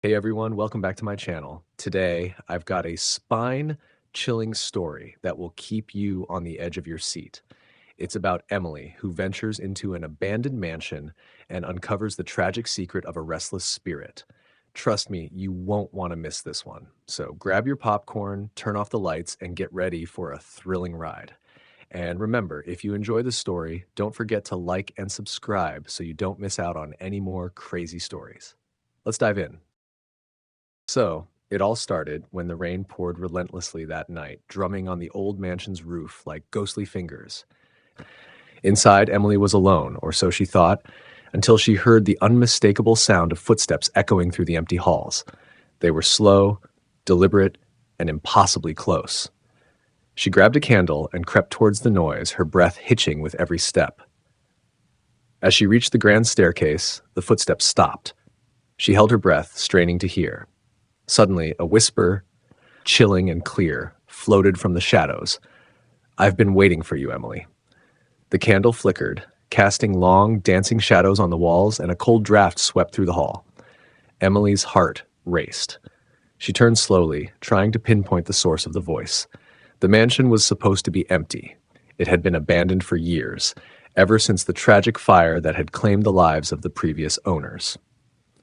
Hey everyone, welcome back to my channel. Today, I've got a spine-chilling story that will keep you on the edge of your seat. It's about Emily, who ventures into an abandoned mansion and uncovers the tragic secret of a restless spirit. Trust me, you won't want to miss this one. So grab your popcorn, turn off the lights, and get ready for a thrilling ride. And remember, if you enjoy the story, don't forget to like and subscribe so you don't miss out on any more crazy stories. Let's dive in. So, it all started when the rain poured relentlessly that night, drumming on the old mansion's roof like ghostly fingers. Inside, Emily was alone, or so she thought, until she heard the unmistakable sound of footsteps echoing through the empty halls. They were slow, deliberate, and impossibly close. She grabbed a candle and crept towards the noise, her breath hitching with every step. As she reached the grand staircase, the footsteps stopped. She held her breath, straining to hear. Suddenly, a whisper, chilling and clear, floated from the shadows. "I've been waiting for you, Emily." The candle flickered, casting long, dancing shadows on the walls, and a cold draft swept through the hall. Emily's heart raced. She turned slowly, trying to pinpoint the source of the voice. The mansion was supposed to be empty. It had been abandoned for years, ever since the tragic fire that had claimed the lives of the previous owners.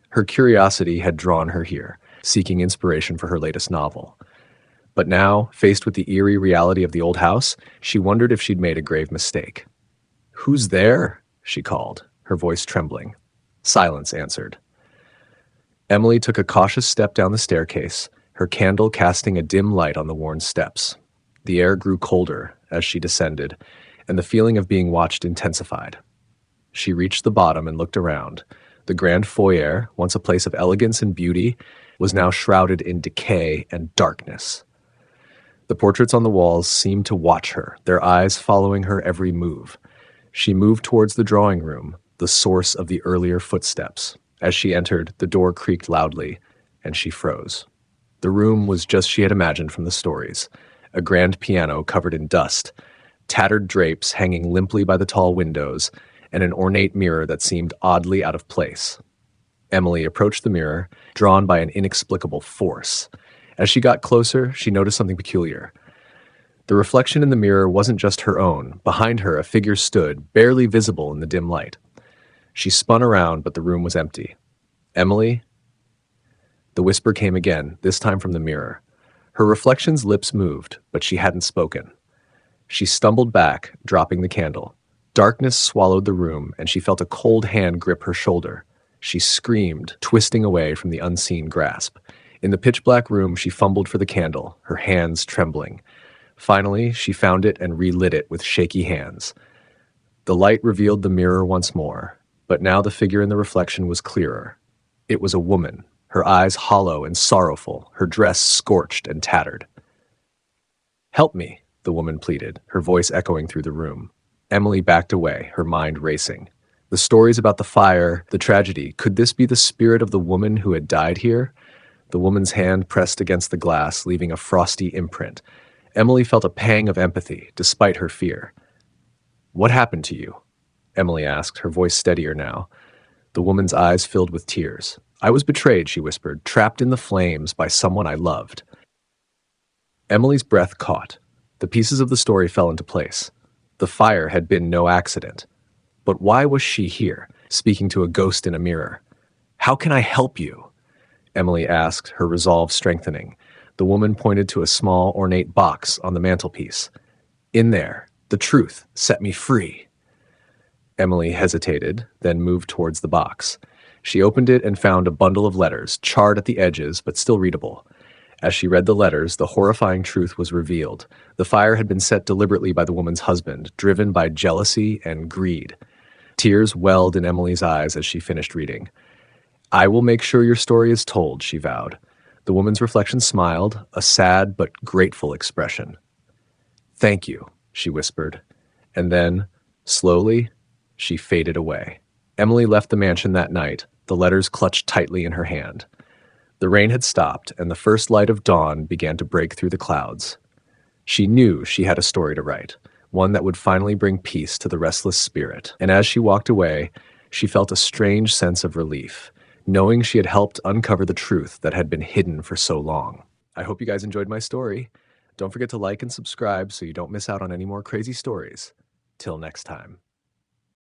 Her curiosity had drawn her here, seeking inspiration for her latest novel. But now, faced with the eerie reality of the old house, she wondered if she'd made a grave mistake. "Who's there?" she called, her voice trembling. Silence answered. Emily took a cautious step down the staircase, her candle casting a dim light on the worn steps. The air grew colder as she descended, and the feeling of being watched intensified. She reached the bottom and looked around. The grand foyer, once a place of elegance and beauty, was now shrouded in decay and darkness. The portraits on the walls seemed to watch her, their eyes following her every move. She moved towards the drawing room, the source of the earlier footsteps. As she entered, the door creaked loudly, and she froze. The room was just she had imagined from the stories. A grand piano covered in dust, tattered drapes hanging limply by the tall windows, and an ornate mirror that seemed oddly out of place. Emily approached the mirror, drawn by an inexplicable force. As she got closer, she noticed something peculiar. The reflection in the mirror wasn't just her own. Behind her, a figure stood, barely visible in the dim light. She spun around, but the room was empty. "Emily?" The whisper came again, this time from the mirror. Her reflection's lips moved, but she hadn't spoken. She stumbled back, dropping the candle. Darkness swallowed the room, and she felt a cold hand grip her shoulder. She screamed, twisting away from the unseen grasp. In the pitch-black room, she fumbled for the candle, her hands trembling. Finally, she found it and relit it with shaky hands. The light revealed the mirror once more, but now the figure in the reflection was clearer. It was a woman, her eyes hollow and sorrowful, her dress scorched and tattered. "Help me," the woman pleaded, her voice echoing through the room. Emily backed away, her mind racing. The stories about the fire, the tragedy, could this be the spirit of the woman who had died here? The woman's hand pressed against the glass, leaving a frosty imprint. Emily felt a pang of empathy, despite her fear. "What happened to you?" Emily asked, her voice steadier now. The woman's eyes filled with tears. "I was betrayed," she whispered, "trapped in the flames by someone I loved." Emily's breath caught. The pieces of the story fell into place. The fire had been no accident. But why was she here, speaking to a ghost in a mirror? "How can I help you?" Emily asked, her resolve strengthening. The woman pointed to a small, ornate box on the mantelpiece. "In there, the truth, set me free." Emily hesitated, then moved towards the box. She opened it and found a bundle of letters, charred at the edges, but still readable. As she read the letters, the horrifying truth was revealed. The fire had been set deliberately by the woman's husband, driven by jealousy and greed. Tears welled in Emily's eyes as she finished reading. "I will make sure your story is told," she vowed. The woman's reflection smiled, a sad but grateful expression. "Thank you," she whispered. And then, slowly, she faded away. Emily left the mansion that night, the letters clutched tightly in her hand. The rain had stopped, and the first light of dawn began to break through the clouds. She knew she had a story to write, one that would finally bring peace to the restless spirit. And as she walked away, she felt a strange sense of relief. knowing she had helped uncover the truth that had been hidden for so long. I hope you guys enjoyed my story. Don't forget to like and subscribe so you don't miss out on any more crazy stories. Till next time.